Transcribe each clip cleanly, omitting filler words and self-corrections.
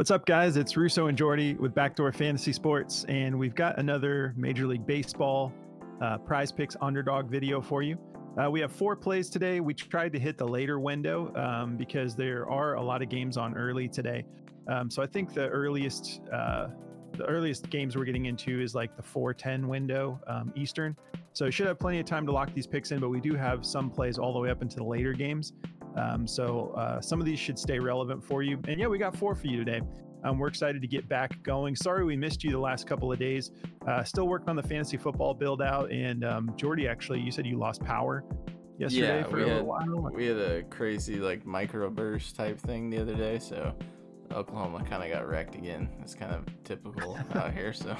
What's up, guys? It's Russo and Jordy with Backdoor Fantasy Sports, and we've got another Major League Baseball Prize Picks underdog video for you. We have 4 plays today. We tried to hit the later window because there are a lot of games on early today. So I think the earliest games we're getting into is like the 4:10 window Eastern. So you should have plenty of time to lock these picks in, but we do have some plays all the way up into the later games. So some of these should stay relevant for you. And yeah, we got 4 for you today. We're excited to get back going. Sorry we missed you the last couple of days. Still working on the fantasy football build out. And Jordy, actually, you said you lost power yesterday for a little while. We had a crazy like microburst type thing the other day. So Oklahoma kind of got wrecked again. It's kind of typical out here. So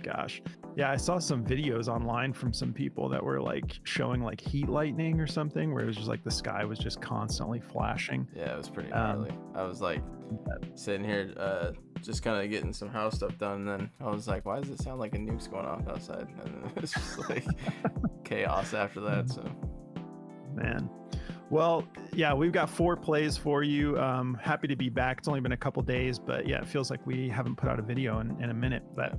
gosh. Yeah, I saw some videos online from some people that were like showing like heat lightning or something where it was just like the sky was just constantly flashing. Yeah, it was pretty gnarly. I was like sitting here just kind of getting some house stuff done, and then I was like, why does it sound like a nuke's going off outside? And then it's just like chaos after that. So man. Well, yeah, we've got 4 plays for you. Happy to be back. It's only been a couple days, but yeah, it feels like we haven't put out a video in a minute. But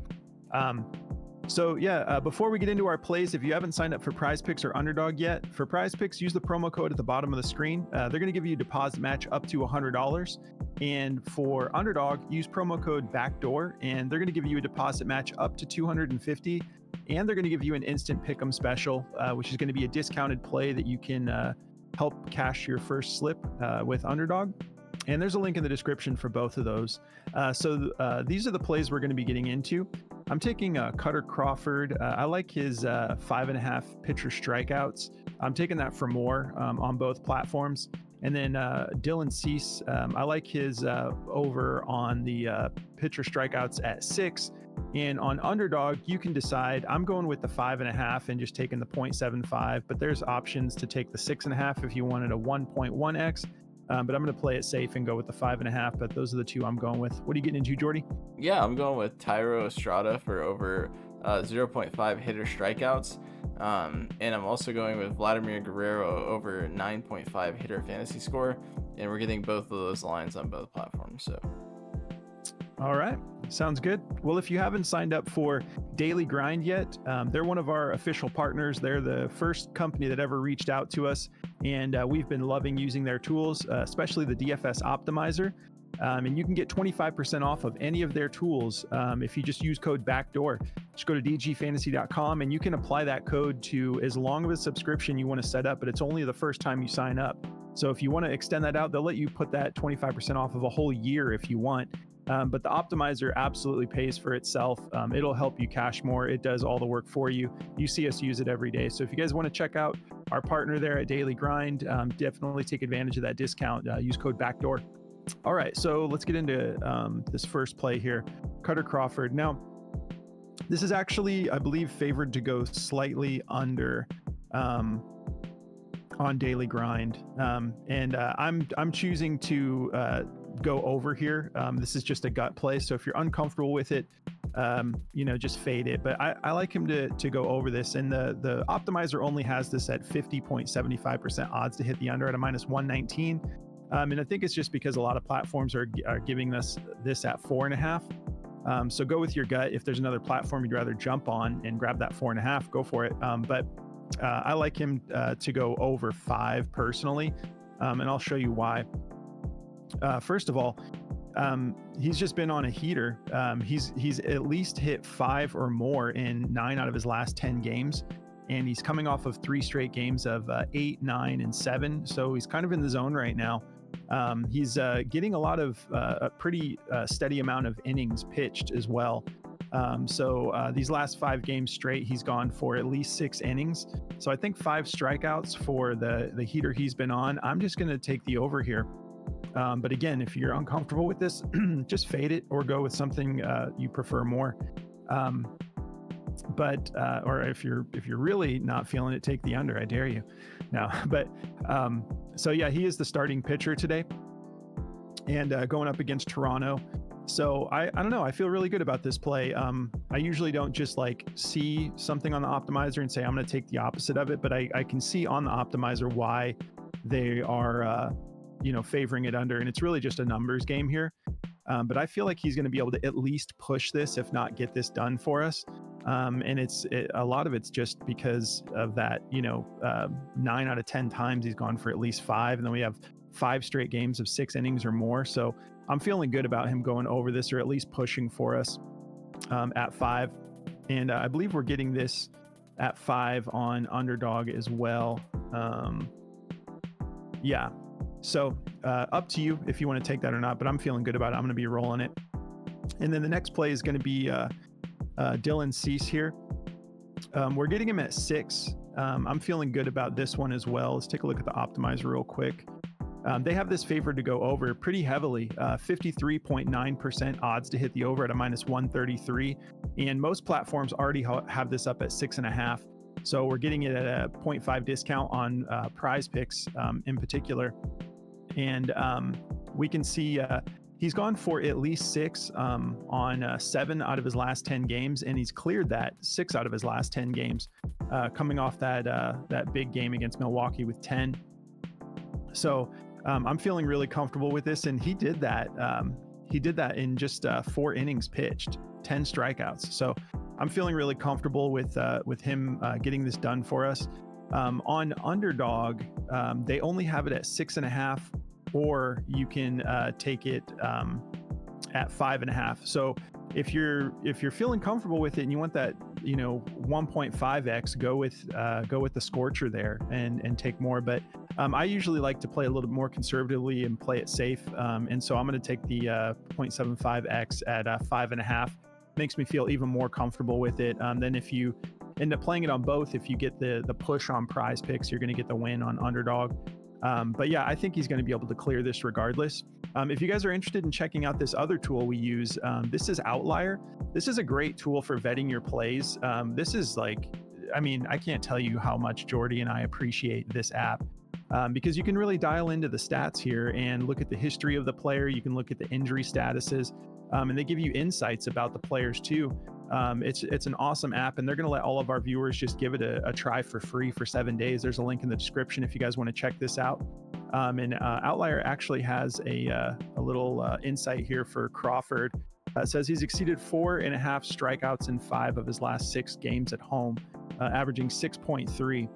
so yeah, before we get into our plays, if you haven't signed up for Prize Picks or Underdog yet, for Prize Picks, use the promo code at the bottom of the screen. They're going to give you a deposit match up to $100. And for Underdog, use promo code BACKDOOR, and they're going to give you a deposit match up to $250. And they're going to give you an instant pick'em special, which is going to be a discounted play that you can help cash your first slip with Underdog. And there's a link in the description for both of those. So these are the plays we're going to be getting into. I'm taking Cutter Crawford. I like his 5.5 pitcher strikeouts. I'm taking that for more on both platforms. And then Dylan Cease, I like his over on the pitcher strikeouts at 6. And on Underdog, you can decide. I'm going with the 5.5 and just taking the 0.75, but there's options to take the 6.5 if you wanted a 1.1x. But I'm going to play it safe and go with the 5.5. But those are the 2 I'm going with. What are you getting into, Jordy? yeah, I'm going with Tyro Estrada for over 0.5 hitter strikeouts. And I'm also going with Vladimir Guerrero over 9.5 hitter fantasy score. And we're getting both of those lines on both platforms. So all right. Sounds good. Well, if you haven't signed up for Daily Grind yet, they're one of our official partners. They're the first company that ever reached out to us, and we've been loving using their tools, especially the DFS Optimizer. And you can get 25% off of any of their tools if you just use code BACKDOOR. Just go to dgfantasy.com, and you can apply that code to as long of a subscription you want to set up, but it's only the first time you sign up. So if you want to extend that out, they'll let you put that 25% off of a whole year if you want. But the optimizer absolutely pays for itself. It'll help you cash more. It does all the work for you. You see us use it every day. So if you guys want to check out our partner there at Daily Grind, definitely take advantage of that discount. Use code BACKDOOR. All right, so let's get into this first play here. Cutter Crawford. Now, this is actually, I believe, favored to go slightly under on Daily Grind. And I'm choosing to go over here. This is just a gut play. So if you're uncomfortable with it, just fade it. But I like him to go over this. And the optimizer only has this at 50.75% odds to hit the under at a -119. And I think it's just because a lot of platforms are giving us this at 4.5. So go with your gut. If there's another platform you'd rather jump on and grab that 4.5, go for it. But I like him to go over 5 personally. And I'll show you why. First of all, he's just been on a heater. He's at least hit 5 or more in 9 out of his last 10 games. And he's coming off of 3 straight games of 8, 9, and 7. So he's kind of in the zone right now. He's getting a lot of a pretty steady amount of innings pitched as well. So these last 5 games straight, he's gone for at least 6 innings. So I think 5 strikeouts for the heater he's been on. I'm just going to take the over here. But again, if you're uncomfortable with this, just fade it or go with something you prefer more. Or if you're really not feeling it, take the under. I dare you. No, but so yeah, he is the starting pitcher today, and going up against Toronto. So I don't know. I feel really good about this play. I usually don't just like see something on the optimizer and say I'm going to take the opposite of it, but I can see on the optimizer why they are favoring it under, and it's really just a numbers game here. But I feel like he's going to be able to at least push this, if not get this done for us. And a lot of it's just because of that, 9 out of 10 times he's gone for at least 5. And then we have 5 straight games of 6 innings or more. So I'm feeling good about him going over this, or at least pushing for us at 5. And I believe we're getting this at 5 on Underdog as well. Yeah. So up to you if you want to take that or not, but I'm feeling good about it. I'm going to be rolling it. And then the next play is going to be Dylan Cease here. We're getting him at 6. I'm feeling good about this one as well. Let's take a look at the optimizer real quick. They have this favored to go over pretty heavily, 53.9% odds to hit the over at a -133. And most platforms already have this up at 6.5. So we're getting it at a 0.5 discount on Prize Picks in particular. And we can see he's gone for at least 6 on 7 out of his last 10 games, and he's cleared that 6 out of his last 10 games, coming off that big game against Milwaukee with 10. So I'm feeling really comfortable with this, and he did that. He did that in just 4 innings pitched, 10 strikeouts. So I'm feeling really comfortable with him getting this done for us. On Underdog, they only have it at 6.5, or you can take it at 5.5. So if you're feeling comfortable with it and you want that 1.5x, go with the Scorcher there and take more. But I usually like to play a little more conservatively and play it safe. And so I'm going to take the 0.75x at 5.5. Makes me feel even more comfortable with it. Then if you end up playing it on both, if you get the push on Prize Picks, you're going to get the win on Underdog. But yeah, I think he's going to be able to clear this regardless. If you guys are interested in checking out this other tool we use, this is Outlier. This is a great tool for vetting your plays. This is I can't tell you how much Jordy and I appreciate this app. Because you can really dial into the stats here and look at the history of the player. You can look at the injury statuses, and they give you insights about the players too. It's an awesome app, and they're going to let all of our viewers just give it a try for free for 7 days. There's a link in the description if you guys want to check this out. And Outlier actually has a little insight here for Crawford. It says he's exceeded 4.5 strikeouts in 5 of his last 6 games at home, averaging 6.3.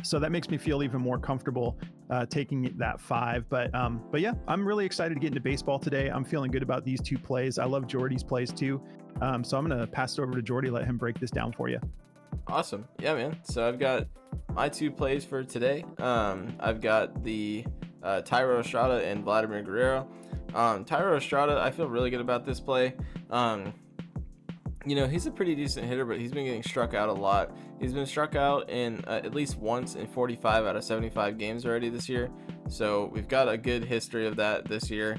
So that makes me feel even more comfortable taking that 5. But yeah, I'm really excited to get into baseball today. I'm feeling good about these 2 plays. I love Jordy's plays too. So I'm going to pass it over to Jordy, let him break this down for you. Awesome. Yeah, man. So I've got my 2 plays for today. I've got the Thairo Estrada and Vladimir Guerrero. Thairo Estrada, I feel really good about this play. He's a pretty decent hitter, but he's been getting struck out a lot. He's been struck out in at least once in 45 out of 75 games already this year. So we've got a good history of that this year.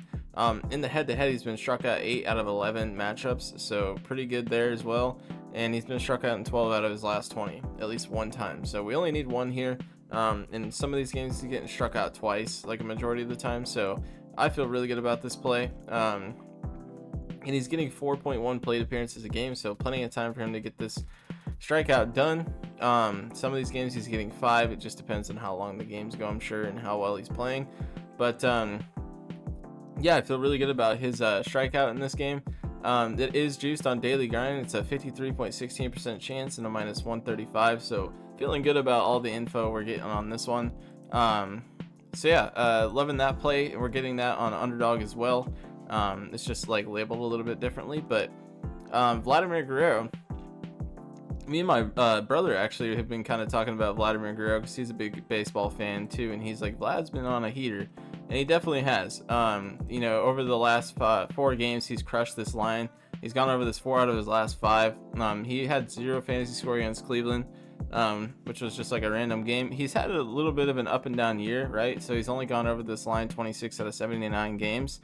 In the head-to-head, he's been struck out 8 out of 11 matchups, so pretty good there as well. And he's been struck out in 12 out of his last 20, at least one time. So we only need 1 here. In some of these games, he's getting struck out twice, like a majority of the time. So I feel really good about this play. And he's getting 4.1 plate appearances a game, so plenty of time for him to get this strikeout done. Some of these games he's getting 5. It just depends on how long the games go, I'm sure, and how well he's playing. But yeah, I feel really good about his strikeout in this game. It is juiced on Daily Grind. It's a 53.16% chance and a -135. So feeling good about all the info we're getting on this one. So yeah, loving that play. We're getting that on Underdog as well. It's just labeled a little bit differently, but Vladimir Guerrero, me and my brother actually have been kind of talking about Vladimir Guerrero because he's a big baseball fan too, and he's like, Vlad's been on a heater, and he definitely has. Over the last 4 games, he's crushed this line. He's gone over this 4 out of his last 5. He had 0 fantasy score against Cleveland, which was just a random game. He's had a little bit of an up and down year, right? So he's only gone over this line 26 out of 79 games.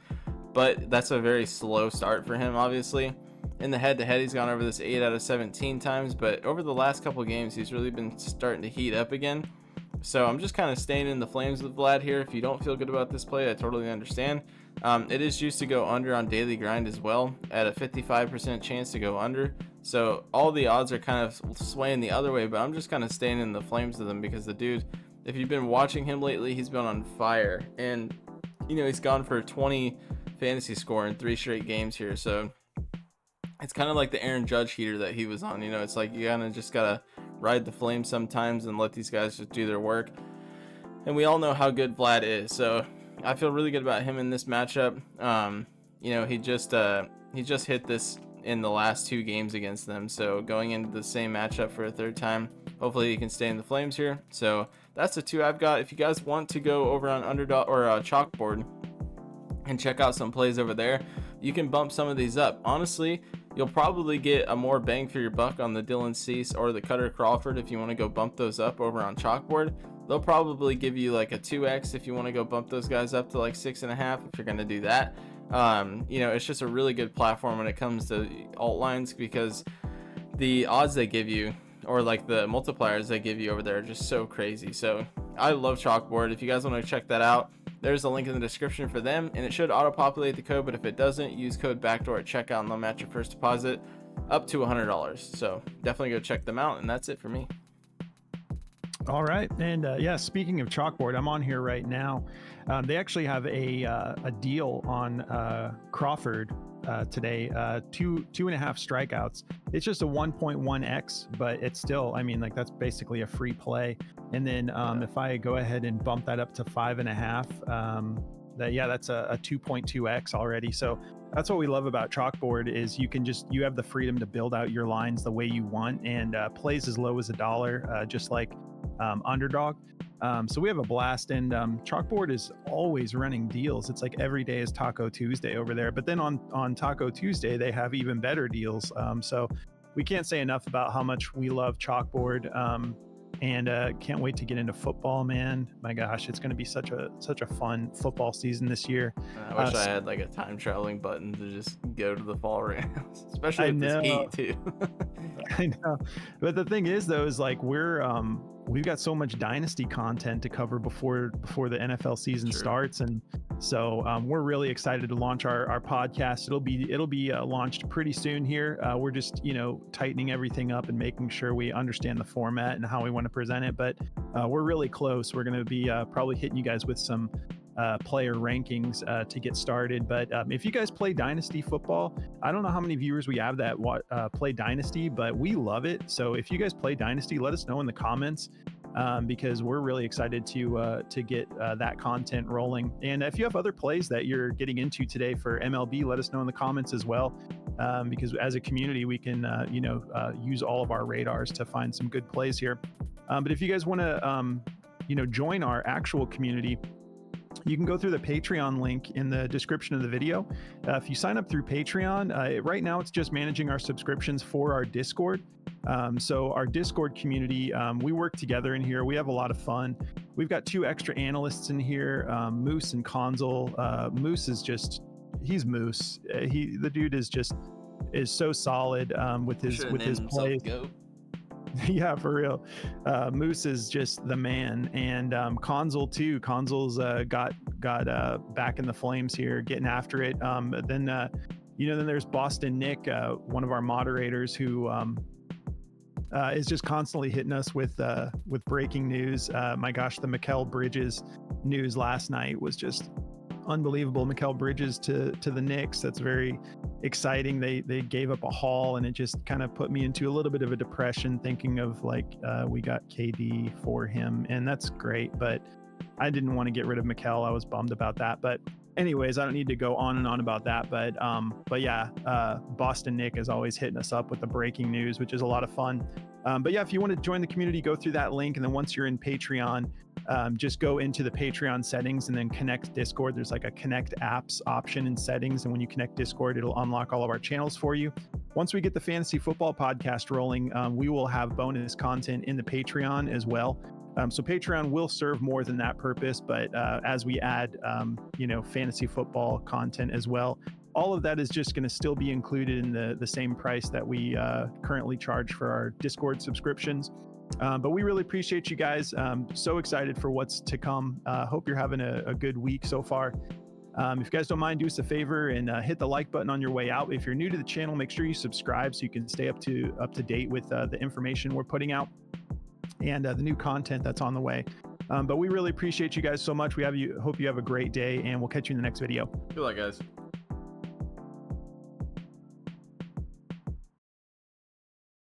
But that's a very slow start for him, obviously. In the head-to-head, he's gone over this 8 out of 17 times, but over the last couple games, he's really been starting to heat up again. So I'm just kind of staying in the flames with Vlad here. If you don't feel good about this play, I totally understand. It is juiced to go under on Daily Grind as well, at a 55% chance to go under. So all the odds are kind of swaying the other way, but I'm just kind of staying in the flames with him because the dude, if you've been watching him lately, he's been on fire. And, he's gone for 20 fantasy score in 3 straight games here. So it's kind of like the Aaron Judge heater that he was on. You know, it's like you kind of just gotta ride the flame sometimes and let these guys just do their work. And we all know how good Vlad is, so I feel really good about him in this matchup. You know, he just hit this in the last 2 games against them, so going into the same matchup for a 3rd time, hopefully he can stay in the flames here. So that's the 2 I've got. If you guys want to go over on Underdog or Chalkboard and check out some plays over there, you can bump some of these up. Honestly, you'll probably get a more bang for your buck on the Dylan Cease or the Cutter Crawford if you want to go bump those up over on Chalkboard. They'll probably give you like a 2x if you want to go bump those guys up to like 6.5 if you're going to do that. You know, it's just a really good platform when it comes to alt lines, because the odds they give you, or like the multipliers they give you over there, are just so crazy. So I love Chalkboard. If you guys want to check that out, there's a link in the description for them, and it should auto-populate the code, but if it doesn't, use code backdoor at checkout and they'll match your first deposit up to $100. So definitely go check them out, and that's it for me. All right, and yeah, speaking of Chalkboard, I'm on here right now. They actually have a deal on Crawford today. 2.5 strikeouts. It's just a 1.1x, but it's still, I mean, like that's basically a free play. And then if I go ahead and bump that up to 5.5, that's a 2.2x already. So that's what we love about Chalkboard, is you have the freedom to build out your lines the way you want, and plays as low as $1, just like Underdog. So we have a blast, and Chalkboard is always running deals. It's like every day is Taco Tuesday over there. But then on Taco Tuesday, they have even better deals. So we can't say enough about how much we love Chalkboard, and can't wait to get into football, man. My gosh, it's going to be such a fun football season this year. I wish I had like a time traveling button to just go to the fall rounds, especially with this heat too. I know, but the thing is though, is like we've got so much dynasty content to cover before the NFL season starts, and so we're really excited to launch our podcast. It'll be launched pretty soon here. We're just tightening everything up and making sure we understand the format and how we want to present it, but we're really close. We're going to be probably hitting you guys with some player rankings to get started. But if you guys play Dynasty football, I don't know how many viewers we have that play Dynasty, but we love it. So if you guys play Dynasty, let us know in the comments, because we're really excited to get that content rolling. And if you have other plays that you're getting into today for MLB, let us know in the comments as well, because as a community, we can use all of our radars to find some good plays here. But if you guys want to join our actual community, you can go through the Patreon link in the description of the video. If you sign up through Patreon, right now it's just managing our subscriptions for our Discord. So our Discord community, we work together in here. We have a lot of fun. We've got 2 extra analysts in here, Moose and Consul. Moose is he's Moose. The dude is so solid with his plays. Yeah, for real. Moose is just the man, and Consul too. Consul's got back in the flames here, getting after it. Then there's Boston Nick, one of our moderators, who is just constantly hitting us with breaking news. My gosh, the Mikal Bridges news last night was just unbelievable. Mikal Bridges to the Knicks. That's very exciting. They gave up a haul, and it just kind of put me into a little bit of a depression, thinking of we got KD for him, and that's great, but I didn't want to get rid of Mikal. I was bummed about that, but anyways, I don't need to go on and on about that. But yeah, Boston Nick is always hitting us up with the breaking news, which is a lot of fun. But yeah, if you want to join the community, go through that link, and then once you're in Patreon, just go into the Patreon settings and then connect Discord. There's like a connect apps option in settings, and when you connect Discord, it'll unlock all of our channels for you. Once we get the fantasy football podcast rolling, we will have bonus content in the Patreon as well. So Patreon will serve more than that purpose, but as we add fantasy football content as well, all of that is just going to still be included in the same price that we currently charge for our Discord subscriptions. But we really appreciate you guys. So excited for what's to come. Hope you're having a good week so far. If you guys don't mind, do us a favor and hit the like button on your way out. If you're new to the channel, make sure you subscribe so you can stay up to date with the information we're putting out and the new content that's on the way. But we really appreciate you guys so much. Hope you have a great day, and we'll catch you in the next video. Good luck, guys.